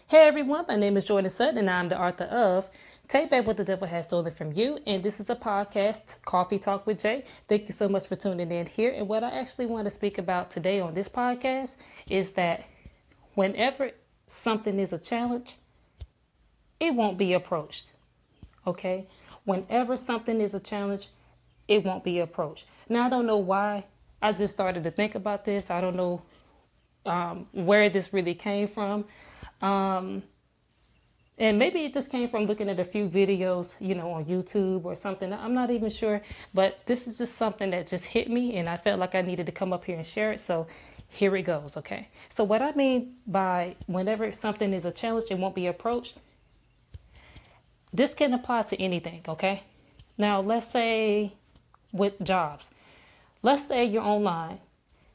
Hey everyone, my name is Jordan Sutton and I'm the author of Take Back What the Devil Has Stolen From You. And this is a podcast, Coffee Talk with Jay. Thank you so much for tuning in here. And what I actually want to speak about today on this podcast is that whenever something is a challenge, it won't be approached. Okay? Whenever something is a challenge, it won't be approached. Now, I don't know why I just started to think about this. I don't know where this really came from. Um, And maybe it just came from looking at a few videos, on YouTube or something. I'm not even sure, but this is just something that just hit me and I felt like I needed to come up here and share it. So here it goes, okay? So what I mean by whenever something is a challenge, it won't be approached. This can apply to anything, okay? Now, let's say with jobs. Let's say you're online,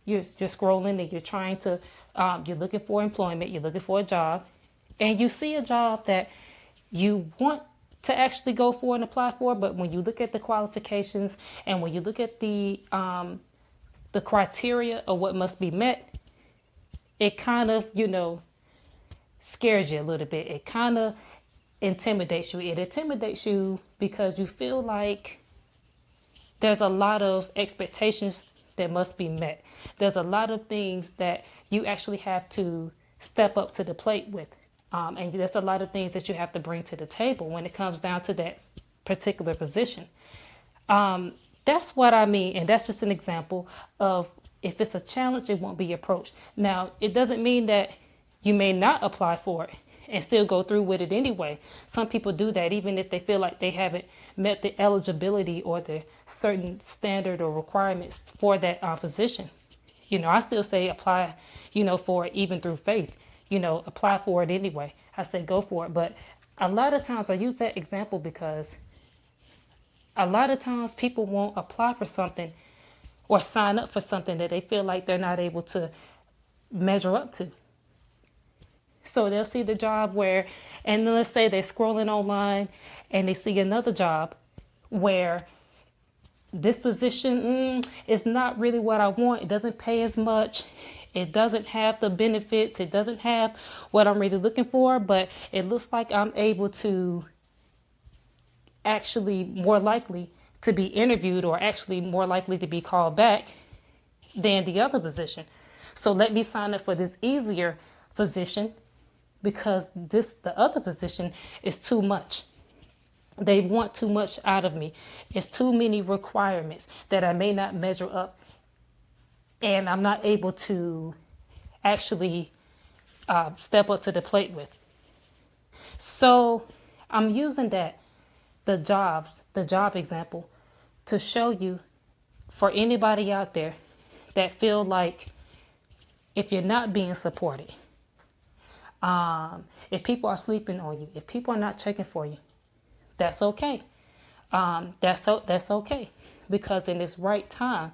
you're scrolling and you're trying to, you're looking for employment, you're looking for a job, and you see a job that you want to actually go for and apply for, but when you look at the qualifications and when you look at the criteria of what must be met, it kind of scares you a little bit. It kind of intimidates you. It intimidates you because you feel like there's a lot of expectations that must be met. There's a lot of things that you actually have to step up to the plate with. And there's a lot of things that you have to bring to the table when it comes down to that particular position. That's what I mean. And that's just an example of if it's a challenge, it won't be approached. Now, it doesn't mean that you may not apply for it and still go through with it anyway. Some people do that even if they feel like they haven't met the eligibility or the certain standard or requirements for that position. I still say apply, for it even through faith. Apply for it anyway. I say go for it. But a lot of times I use that example because a lot of times people won't apply for something or sign up for something that they feel like they're not able to measure up to. So they'll see the job where, and then let's say they're scrolling online and they see another job where this position is not really what I want. It doesn't pay as much. It doesn't have the benefits. It doesn't have what I'm really looking for, but it looks like I'm able to actually more likely to be interviewed or actually more likely to be called back than the other position. So let me sign up for this easier position because the other position is too much. They want too much out of me. It's too many requirements that I may not measure up and I'm not able to actually step up to the plate with. So I'm using the job example to show you for anybody out there that feel like if you're not being supported, if people are sleeping on you, if people are not checking for you, that's okay. That's okay because in the right time,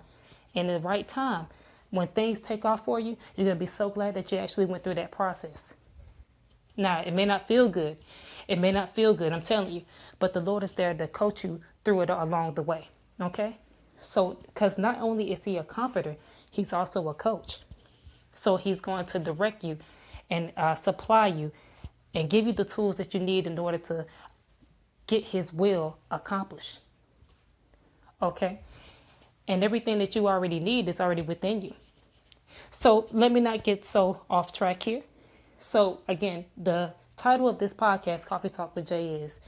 when things take off for you, you're gonna be so glad that you actually went through that process. Now, it may not feel good. It may not feel good, I'm telling you, but the Lord is there to coach you through it along the way. Okay? So, because not only is He a comforter, He's also a coach. So He's going to direct you and supply you and give you the tools that you need in order to get His will accomplished. Okay? And everything that you already need is already within you. So let me not get so off track here. So again, the title of this podcast, Coffee Talk with Jay, is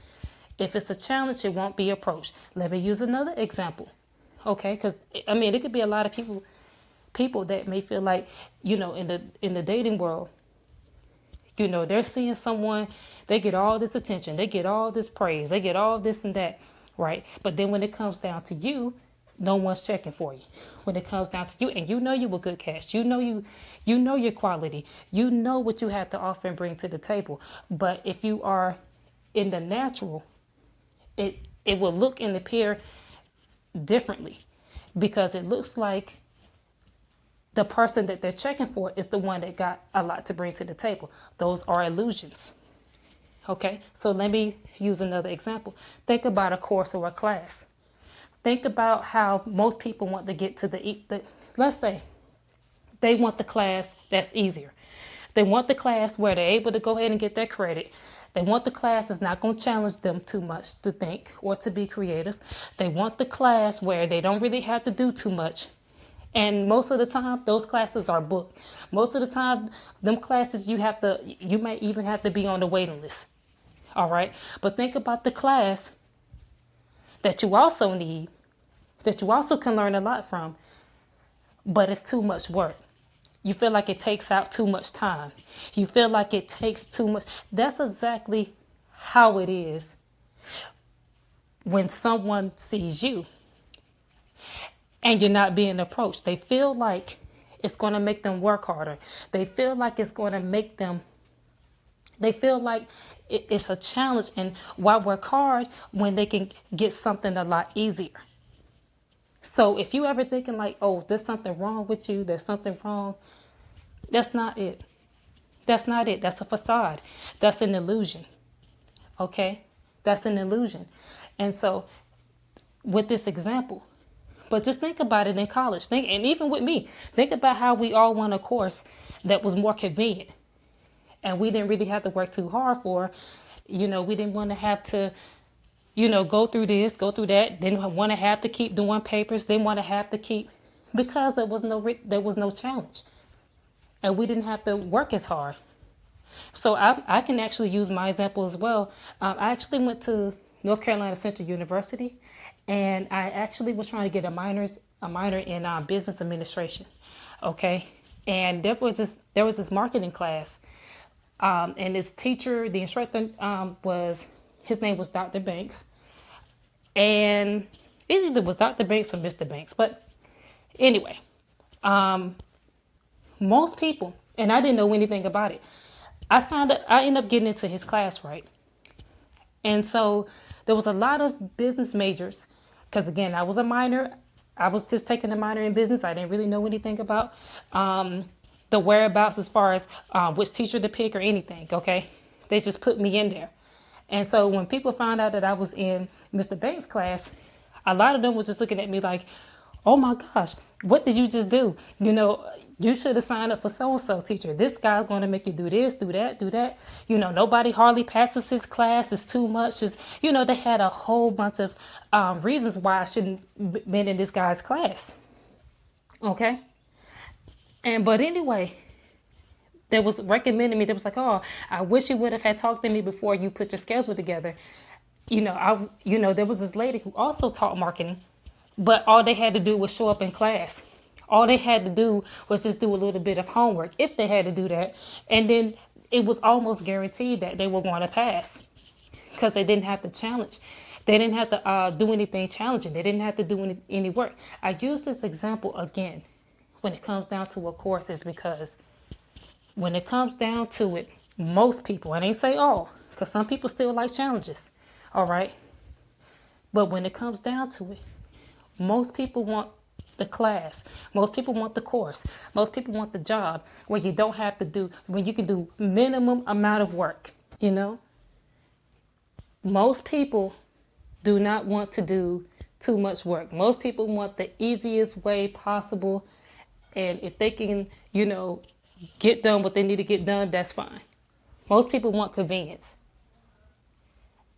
if it's a challenge, it won't be approached. Let me use another example. Okay, because I mean, it could be a lot of people that may feel like, in the dating world, they're seeing someone, they get all this attention, they get all this praise, they get all this and that, right? But then when it comes down to you, no one's checking for you. When it comes down to you, and you a good catch, you know your quality, you know what you have to offer and bring to the table. But if you are in the natural, it will look and appear differently because it looks like the person that they're checking for is the one that got a lot to bring to the table. Those are illusions. Okay, so let me use another example. Think about a course or a class. Think about how most people want to get to let's say they want the class that's easier. They want the class where they're able to go ahead and get their credit. They want the class that's not going to challenge them too much to think or to be creative. They want the class where they don't really have to do too much. And most of the time, those classes are booked. Most of the time, them classes you may even have to be on the waiting list. All right. But think about the class that you also need, that you also can learn a lot from, but it's too much work. You feel like it takes out too much time. You feel like it takes too much. That's exactly how it is when someone sees you and you're not being approached. They feel like it's going to make them work harder. They feel like it's going to make them, they feel like it's a challenge. And why work hard when they can get something a lot easier? So if you ever thinking like, oh, there's something wrong with you, there's something wrong, that's not it. That's not it. That's a facade. That's an illusion. Okay? That's an illusion. And so with this example, but just think about it in college. And even with me, think about how we all want a course that was more convenient. And we didn't really have to work too hard for. We didn't want to have to, go through this, go through that. Didn't want to have to keep doing papers. Didn't want to have to keep, because there was no challenge. And we didn't have to work as hard. So I can actually use my example as well. I actually went to North Carolina Central University, and I actually was trying to get a minor in business administration. Okay, and there was this marketing class, and this teacher, the instructor, his name was Dr. Banks, and it either was Dr. Banks or Mr. Banks, but anyway, most people, and I didn't know anything about it. I ended up getting into his class, right? And so there was a lot of business majors, because again, I was a minor. I was just taking a minor in business. I didn't really know anything about the whereabouts as far as which teacher to pick or anything, okay? They just put me in there. And so when people found out that I was in Mr. Banks' class, a lot of them were just looking at me like, oh my gosh, what did you just do? You should have signed up for so-and-so teacher. This guy's going to make you do this, do that, do that. Nobody hardly passes his class. It's too much. They had a whole bunch of reasons why I shouldn't been in this guy's class. Okay. But anyway, there was recommending me. There was like, oh, I wish you would have had talked to me before you put your schedule together. There was this lady who also taught marketing, but all they had to do was show up in class. All they had to do was just do a little bit of homework, if they had to do that. And then it was almost guaranteed that they were going to pass, because they didn't have to challenge. They didn't have to do anything challenging. They didn't have to do any work. I use this example again when it comes down to a course, is because when it comes down to it, most people, I ain't say all, because some people still like challenges. All right. But when it comes down to it, most people want the class. Most people want the course. Most people want the job where you don't have to do, when you can do minimum amount of work. Most people do not want to do too much work. Most people want the easiest way possible. And if they can, get done what they need to get done, that's fine. Most people want convenience.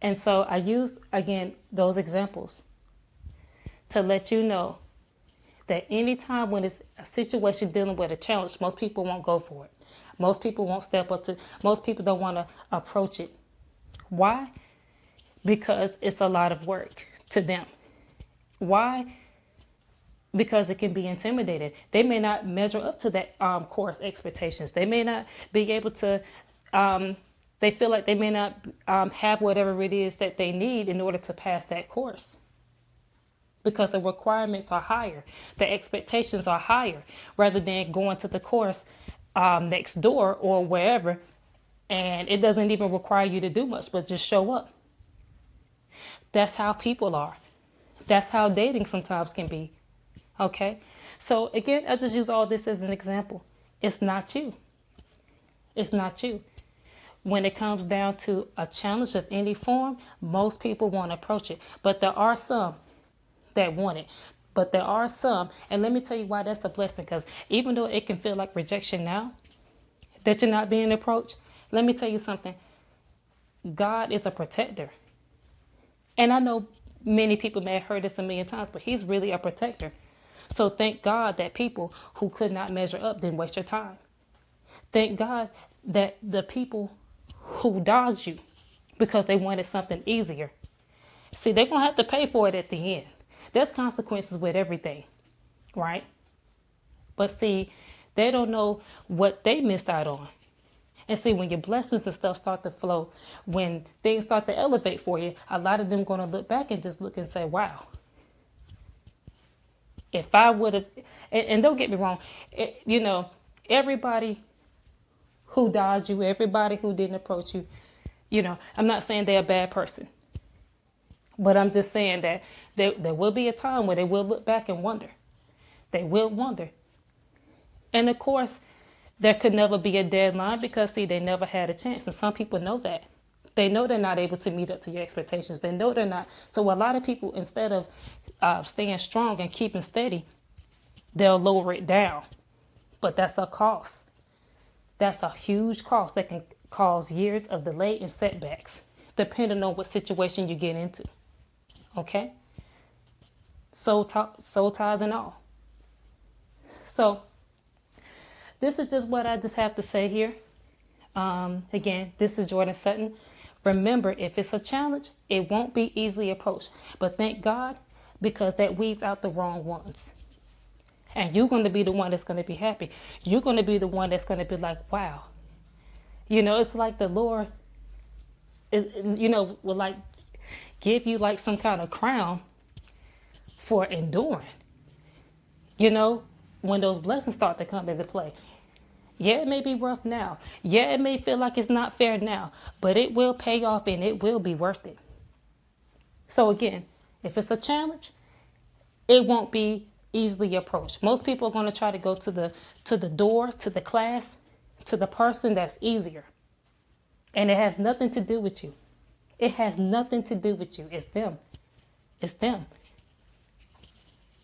And so I used, again, those examples to let you know that anytime when it's a situation dealing with a challenge, most people won't go for it. Most people won't step up to, most people don't want to approach it. Why? Because it's a lot of work to them. Why? Because it can be intimidating. They may not measure up to that course expectations. They may not be able to, they feel like they may not have whatever it is that they need in order to pass that course. Because the requirements are higher. The expectations are higher, rather than going to the course next door or wherever, and it doesn't even require you to do much, but just show up. That's how people are. That's how dating sometimes can be. Okay? So again, I just use all this as an example. It's not you. It's not you. When it comes down to a challenge of any form, most people won't approach it. But there are some that want it. But there are some, and let me tell you why that's a blessing, because even though it can feel like rejection now, that you're not being approached, let me tell you something. God is a protector. And I know many people may have heard this a million times, but he's really a protector. So thank God that people who could not measure up didn't waste your time. Thank God that the people who dodged you because they wanted something easier. See, they're going to have to pay for it at the end. There's consequences with everything, right? But see, they don't know what they missed out on. And see, when your blessings and stuff start to flow, when things start to elevate for you, a lot of them going to look back and just look and say, wow, if I would have, and don't get me wrong, everybody who dodged you, everybody who didn't approach you, I'm not saying they're a bad person, but I'm just saying that there will be a time where they will look back and wonder. They will wonder. And of course, there could never be a deadline because, see, they never had a chance. And some people know that. They know they're not able to meet up to your expectations. They know they're not. So a lot of people, instead of staying strong and keeping steady, they'll lower it down. But that's a cost. That's a huge cost that can cause years of delay and setbacks, depending on what situation you get into. Okay? Soul ties and all. So this is just what I just have to say here. Again, this is Jordan Sutton. Remember, if it's a challenge, it won't be easily approached. But thank God, because that weeds out the wrong ones. And you're going to be the one that's going to be happy. You're going to be the one that's going to be like, wow. It's like the Lord, will like give you like some kind of crown for enduring. When those blessings start to come into play. Yeah, it may be rough now. Yeah, it may feel like it's not fair now, but it will pay off and it will be worth it. So again, if it's a challenge, it won't be easily approached. Most people are going to try to go to the door, to the class, to the person that's easier. And it has nothing to do with you. It has nothing to do with you. It's them. It's them.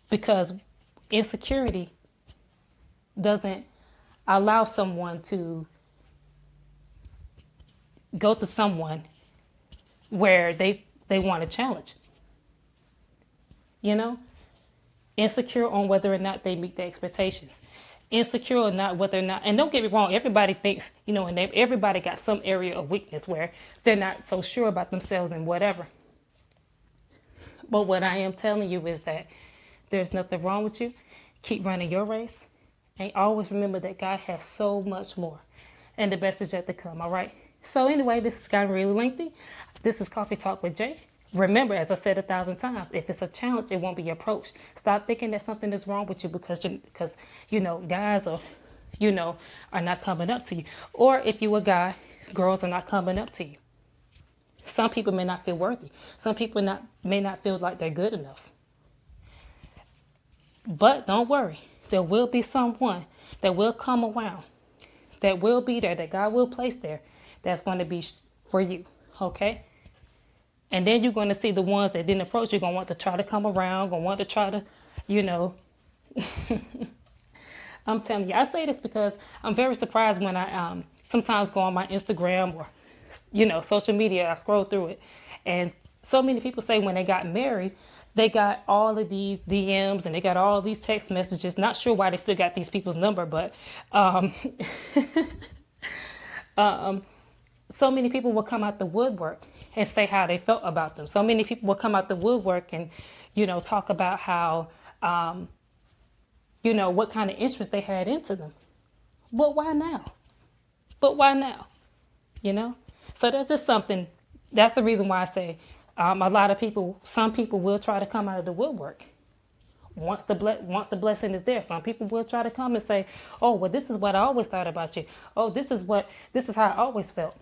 Because insecurity doesn't allow someone to go to someone where they want a challenge. Insecure on whether or not they meet their expectations. Insecure or not whether or not, and don't get me wrong, everybody thinks, and everybody got some area of weakness where they're not so sure about themselves and whatever. But what I am telling you is that there's nothing wrong with you. Keep running your race. And always remember that God has so much more. And the best is yet to come, all right? So anyway, this has gotten really lengthy. This is Coffee Talk with Jay. Remember, as I said 1,000 times, if it's a challenge, it won't be approached. Stop thinking that something is wrong with you because guys are not coming up to you. Or if you're a guy, girls are not coming up to you. Some people may not feel worthy. Some people may not feel like they're good enough. But don't worry. There will be someone that will come around, that will be there, that God will place there, that's going to be for you, okay? And then you're going to see the ones that didn't approach you, going to want to try to come around, going to want to try to, I'm telling you, I say this because I'm very surprised when I sometimes go on my Instagram or, social media, I scroll through it. And so many people say when they got married, they got all of these DMs and they got all these text messages. Not sure why they still got these people's number, but so many people will come out the woodwork and say how they felt about them. So many people will come out the woodwork and, talk about how, what kind of interest they had into them. But why now? So that's just something. That's the reason why I say a lot of people, some people will try to come out of the woodwork. Once the blessing is there, some people will try to come and say, oh, well, this is what I always thought about you. Oh, this is how I always felt.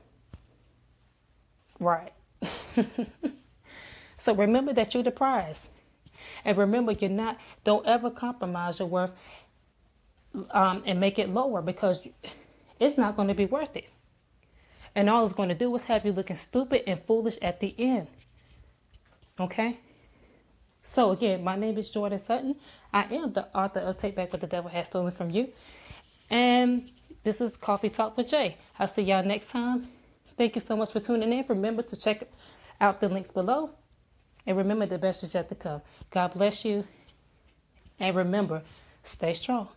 Right. So remember that you're the prize. And remember, don't ever compromise your worth and make it lower because it's not going to be worth it. And all it's going to do is have you looking stupid and foolish at the end. Okay? So again, my name is Jordan Sutton. I am the author of Take Back What the Devil Has Stolen From You. And this is Coffee Talk with Jay. I'll see y'all next time. Thank you so much for tuning in. Remember to check out the links below. And remember, the best is yet to come. God bless you. And remember, stay strong.